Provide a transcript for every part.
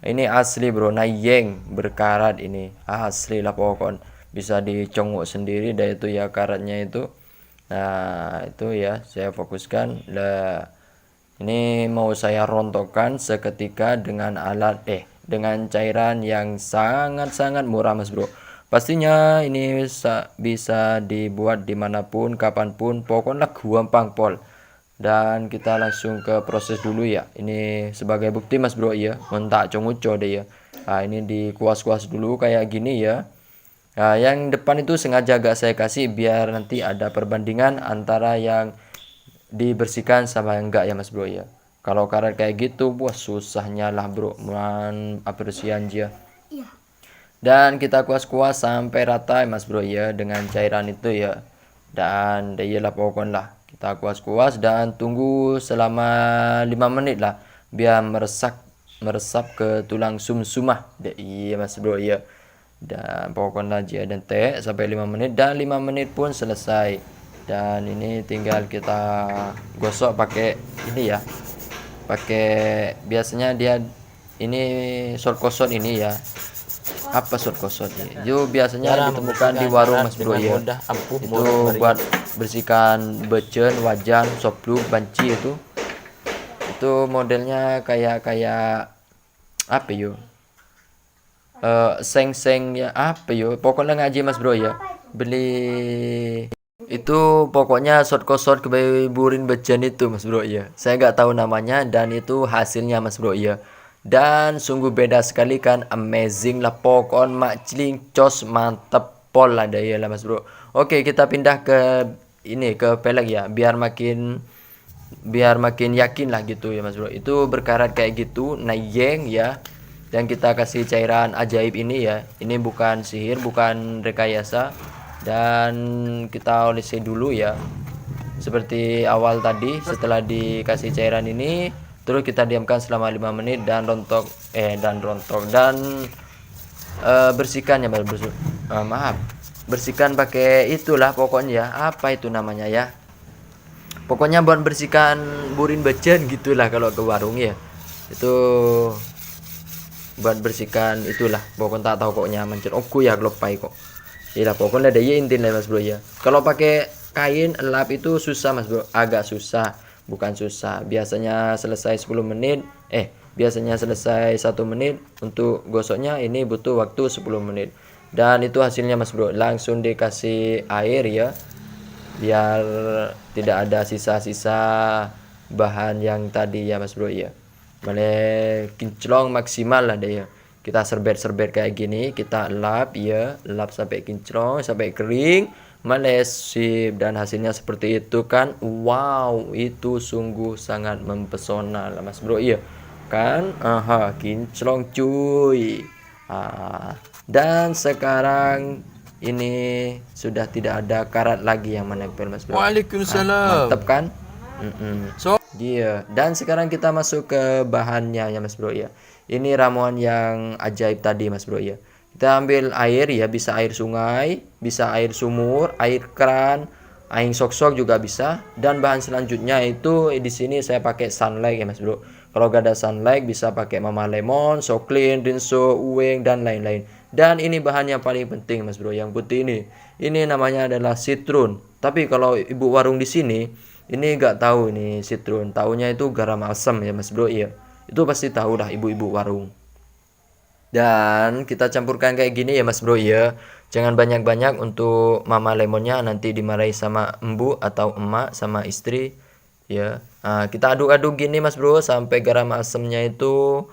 Ini asli bro, nayeng berkarat ini. Asli lah pokoknya. Bisa dicongok sendiri dah itu ya karatnya itu. Nah, itu ya saya fokuskan. Lah, ini mau saya rontokkan seketika dengan dengan cairan yang sangat-sangat murah Mas Bro. Pastinya ini bisa dibuat dimanapun, kapanpun, pokoknya gampang pol. Dan kita langsung ke proses dulu ya. Ini sebagai bukti Mas Bro ya. Mentak conguco deh ya. Nah, ini dikuas-kuas dulu kayak gini ya. Nah, yang depan itu sengaja gak saya kasih biar nanti ada perbandingan antara yang dibersihkan sama yang enggak ya Mas Bro ya. Kalau karet kayak gitu, wah susahnya lah bro, man apresian aja. Dan kita kuas-kuas sampai rata ya Mas Bro ya dengan cairan itu ya. Dan lah pokoknya lah kita kuas-kuas dan tunggu selama 5 menit lah biar meresap ke tulang sumsumah. Iya Mas Bro ya. Dan pokoknya aja dan teh sampai 5 menit dan 5 menit pun selesai. Dan ini tinggal kita gosok pakai ini ya. Pakai biasanya dia ini short kosot ini ya, apa short kosot ya, itu biasanya ditemukan di warung Mas Bro ya. Itu buat bersihkan becen, wajan, sopluk, banci itu modelnya kayak kayak apa yo, seng-seng ya apa yo, pokoknya ngaji Mas Bro ya, beli itu pokoknya short kosot kebeburin bejan itu Mas Bro ya. Saya nggak tahu namanya dan itu hasilnya Mas Bro ya. Dan sungguh beda sekali kan, amazing lah pokon mak ciling cos mantep pol lah daya lah Mas Bro. Oke, kita pindah ke ini ke pelek ya biar makin yakin lah gitu ya Mas Bro. Itu berkarat kayak gitu, nayeng ya. Dan kita kasih cairan ajaib ini ya. Ini bukan sihir, bukan rekayasa. Dan kita olesi dulu ya. Seperti awal tadi, setelah dikasih cairan ini, terus kita diamkan selama 5 menit dan bersihkan ya maaf. Bersihkan pakai itulah pokoknya ya. Apa itu namanya ya? Pokoknya buat bersihkan burin becen gitulah kalau ke warung ya. Itu buat bersihkan itulah pokoknya tak tahu kok nyaman oku ya klopai kok iya pokoknya ada ya intinya Mas Bro ya. Kalau pakai kain lap itu susah Mas Bro, agak susah, bukan susah, biasanya selesai 10 menit biasanya selesai 1 menit. Untuk gosoknya ini butuh waktu 10 menit. Dan itu hasilnya Mas Bro, langsung dikasih air ya biar tidak ada sisa-sisa bahan yang tadi ya Mas Bro ya. Boleh kinclong maksimal lah deh ya. Kita serbet-serbet kayak gini, kita lap ya, lap sampai kinclong, sampai kering, sip, dan hasilnya seperti itu kan. Wow, itu sungguh sangat mempesona lah Mas Bro ya. Kan? Aha, kinclong cuy. Dan sekarang ini sudah tidak ada karat lagi yang menempel Mas Bro. Waalaikumsalam. Mantap kan? Iya. Dan sekarang kita masuk ke bahannya ya Mas Bro ya. Ini ramuan yang ajaib tadi Mas Bro ya. Kita ambil air ya, bisa air sungai, bisa air sumur, air keran, air sok-sok juga bisa. Dan bahan selanjutnya itu di sini saya pakai sunlight ya Mas Bro. Kalau gak ada sunlight bisa pakai mama lemon, soklin, rinso, uweng dan lain-lain. Dan ini bahan yang paling penting Mas Bro, yang putih ini. Ini namanya adalah citrun. Tapi kalau ibu warung di sini ini gak tahu ini citrun, taunya itu garam asam ya Mas Bro ya. Itu pasti tahu dah ibu-ibu warung. Dan kita campurkan kayak gini ya Mas Bro ya. Jangan banyak-banyak untuk mama lemonnya, nanti dimarahi sama embu atau emak sama istri ya. Nah, kita aduk-aduk gini Mas Bro sampai garam asamnya itu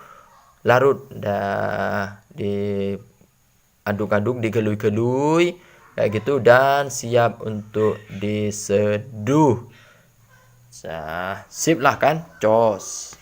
larut. Dah diaduk-aduk, digelui-gelui kayak gitu dan siap untuk diseduh. Sip lah kan, cos.